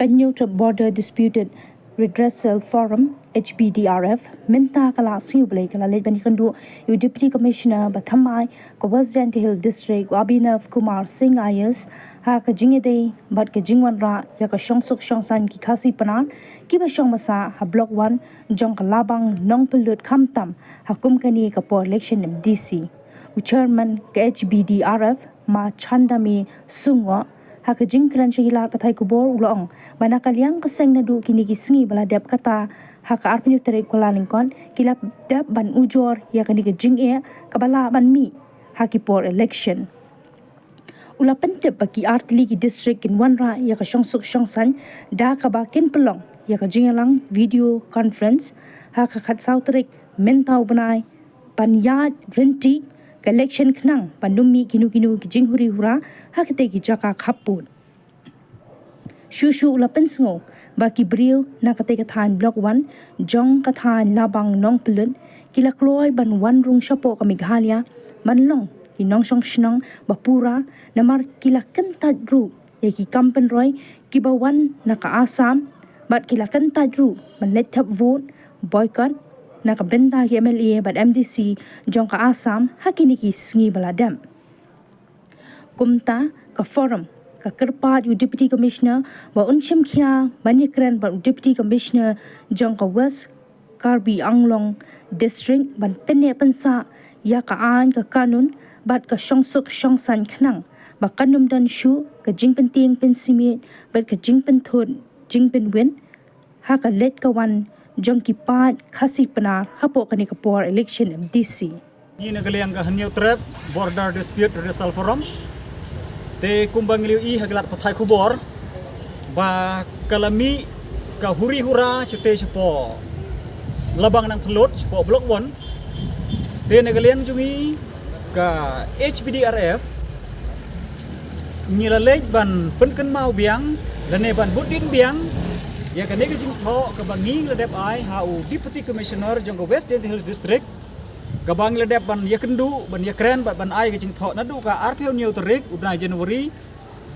Kanyut Border Disputed Redressal Forum HBDRF minta kala siu belai kala late bani kandu yu Deputy Commissioner Bathamai ko West Jant Hill District Abhinav Kumar Singh IS ha ka jingede bat ka jingwan ra ya ka shongsuk shongsan ki khasi panan ki ba shong masa ha block 1 jong ka labang nong pelut khamtam ha kumkani ka por election MDC chairman ka HBDRF ma chandami sungwa ha ka jingkran shihila pathai kubor ulong manakaliang kaseng nadu kini kisingi bala dep kata ha ka arpinu tere kolalingkon kilap dep ban ujor ya kani ka jing e kabala ban mi ha ki por election ula pentep baki artli ki district in wanra ya ka shongsuk shongsan da ka ba ken pelong ya ka jingalang video conference ha ka khat sauterik mentau banai pan yad renti election knang pandumi kinu ki jinghuri hura hakte ki jaka khapun shushu ula pensngo baki brio na kate ka than block 1 jong ka than labang nong pelun kila kloi ban wan rung shapo ka Meghalaya manlong ki nong shong shnong bapura namar kila kentat ru ya ki kampen roy ki bawan na ka Assam bat kila kentat ru man let tap vote boycott na ka benta ki MLA bat MDC jong ka Assam hakini ki sngi baladam kumta ka forum ka kerpat yu Deputy Commissioner ba unchim khia banyakran ba Deputy Commissioner jong ka West Karbi Anglong District ban penne pensa ya ka an ka kanun bat ka shongsuk shongsan khnang ba kanum dan shu ka jingpen tiang pensimit bat ka jingpen thon jingpen win ha ka let ka wan jong ki pat khasi panar hapo kani ka por election MDC ni nagaliang ka hanyo trap border dispute redressal forum te kumbang liu I haglat pathai kubor ba kalami ka huri hura chete chapo labang nang pelot chapo block 1 te nagaliang jungi ka HBDRF nilalej ban penken mau biang lane ban budin biang ya kan nega jing tho ka banging ledep ai hau Deputy Commissioner jong West Jant Hills District ka bang ledep ban ya kendu ban ya kren ban ai ka jing tho nadu ka RPO new tarik ubna Januari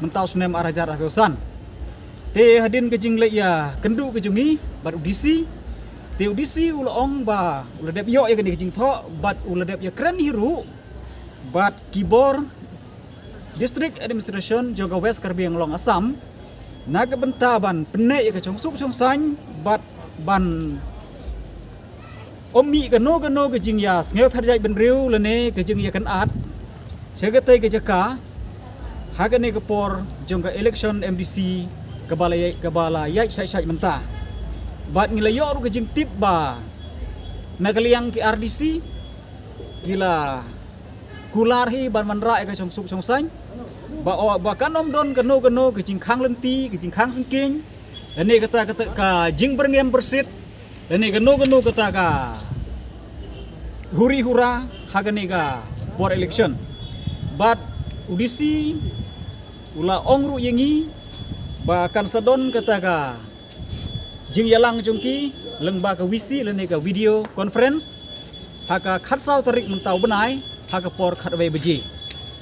mentau sunem arajar agosan te hadin ka jing le ya kendu ka jungi ban udisi te udisi ulong ba ledep yo ya kan nega jing tho bat uledep ya kren hiru bat kibor District Administration jong West Karbi Anglong Assam naga bentaban pene ya ka chongsuk chongsang bat ban omi ka no ka jing ya sngew pherjai ben riu lene ka jing ya kan at segate ka jaka hagane ka por jong ka election MDC ka bala yai sai menta bat ngilayo ru ka jing tip ba nagaliang ki RDC gila kularhi ban manra ka chongsuk chongsang ba kanom don keno ke jing khang lenti ke jing khang sengking dan ni kata ka jing berngem bersit dan ni keno kata ka huri hura hagani ka for election but udisi ula ongru yengi ba kan sadon kata ka jing yalang jongki lengba ka wisi lene ka video conference haka khatsau tarik mentau benai haka por khatwei beji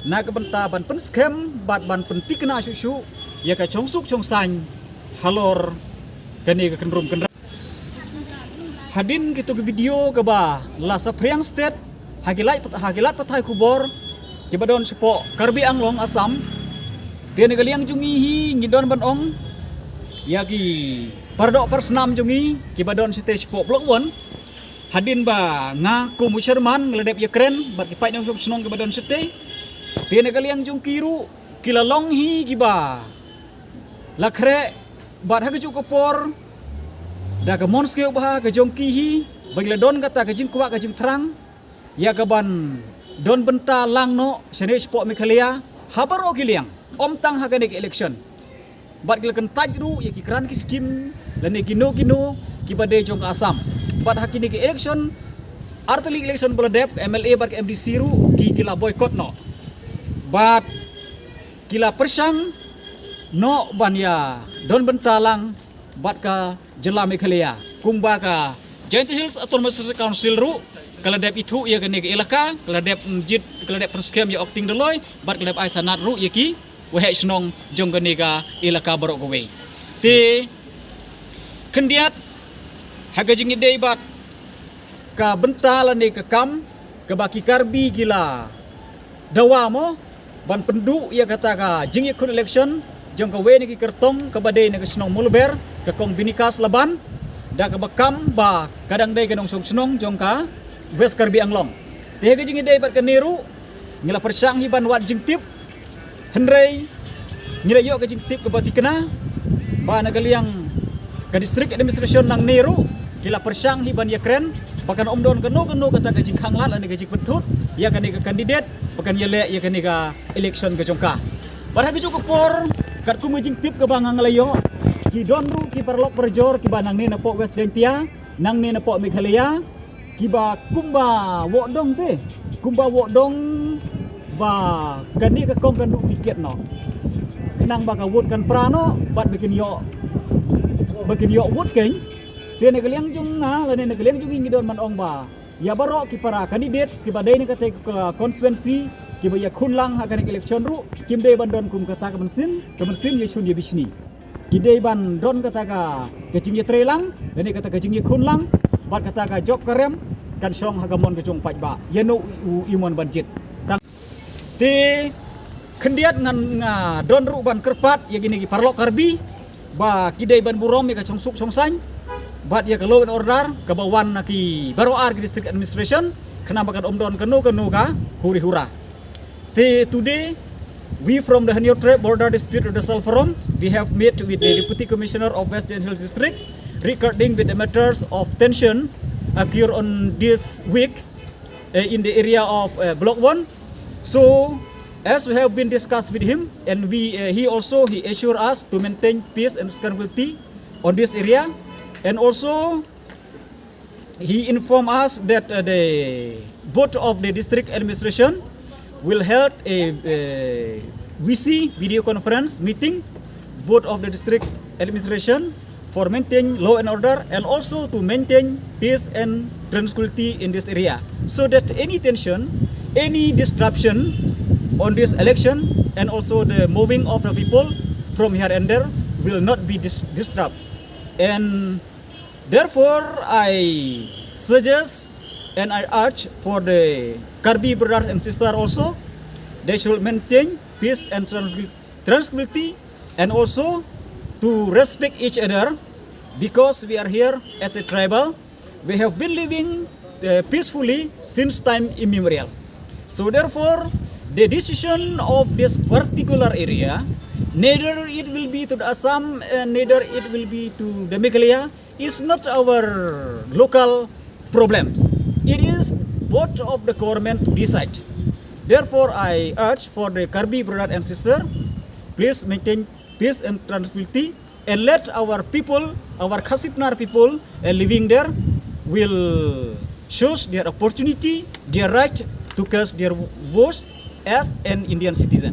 na ka benta ban pen scam bat ban penti kena susu ya ka chongsuk chongsang halor kani ka kenrum kenra hadin gitu ke video ke ba la sapriang state hagilat pathai kubor ke badon sepo Karbi Anglong Assam dia negaliang jungi hi ngidon ban ong ya ki pardok persnam jungi ke badon sete sepo block 1 hadin ba nga ko musherman ngeledep ya kren bat ki pai nang sok senong ke badon sete tiene kaliang jung kiru kilalong hi giba lakre bat ha kejuk kopor da ka monske bah ka jong ki hi bagla don kata ka jing kwa ka jing terang ya ka ban don benta lang no sene sport Meghalaya habaro kiliang om tang ha ka election bat gila kan tajru ya ki kran ki skim lane kino ki bade jong ka Assam bat ha kini ki election arteli election boladep MLA bat ka MDC ru ki kila boycott no bat kila persang no ban ya don bentalang bat ka jela Meghalaya kumba ka Jant Hills Autonomous Council ru kalau dep itu ia kene ke ilaka kalau dep jit kalau dep perskem ya okting deloy bat kalau dep ai sanat ru ya ki wehe snong jong kene ka ilaka barok kowe Ti kendiat haga jingi day bat ka bentalan ni ke kam ke baki karbi gila dawa mo ban pendu ia kata ka jingi kun election jong ka weni ki kertong ke badai ni ke senong mulber ke kong binikas laban da ke bakam ba kadang day ganong song senong jong ka west karbi anglong ti haga jingi day bat ke niru ngila persang hiban wat jing tip henrei ngila yo ke jing tip ke bati kena ba nagaliang ka district administration nang niru kila persang hiban ya kren bahkan omdon keno kata ka jing hanglat ane ka jing betut ya kan ka kandidat bahkan ya le ya kan ka election ke jongka bar ha ke por kat ku jing tip ke bangang layo ki donru ki perlok perjor ki banang ni napok west jentia nang ni napok meghalaya ki ba kumba wodong te kumba wodong ba kani ka kong kandu tiket no kenang ba ka wot kan prano bat bikin yo wot keng dia negaliang jung na la negaliang jung ingi don man ong ba ya baro ki para candidates ki badai ni kate constituency ki ba ya khunlang ha kan election ru kim dei ban don kum kata ka mensin ye shun ye bisni ki dei ban don kata ka kecing ye trelang dan kata ka jing ye khunlang bat kata ka job karem kan song ha gamon ke jong paj ba ye no imon banjit ti kendiat ngan don ru ban kerpat ya gini ki parlok karbi ba kidai ban burom ya ka songsuk songsang bat ya ka law and order ka bawan ki baroar ki district administration kenapa kan omdon kenu ka huri hura te today we from the Hanyo Tribe Border Dispute Redressal Forum we have met with the Deputy Commissioner of West Jen Hills District regarding with the matters of tension occur on this week in the area of Block 1. So as we have been discussed with him and he assured us to maintain peace and stability on this area, and also he informed us that the board of the district administration will hold a VC video conference meeting board of the district administration for maintaining law and order and also to maintain peace and tranquility in this area, so that any tension, any disruption on this election and also the moving of the people from here and there will not be disrupted. And therefore I suggest and I urge for the Karbi brothers and sisters also, they should maintain peace and tranquility and also to respect each other, because we are here as a tribal. We have been living peacefully since time immemorial. So therefore the decision of this particular area, neither it will be to the Assam and neither it will be to the Meghalaya, is not our local problems. It is both of the government to decide. Therefore I urge for the Karbi brother and sister, please maintain peace and tranquility and let our people, our Khasipnar people living there will choose their opportunity, their right to cast their votes as an Indian citizen.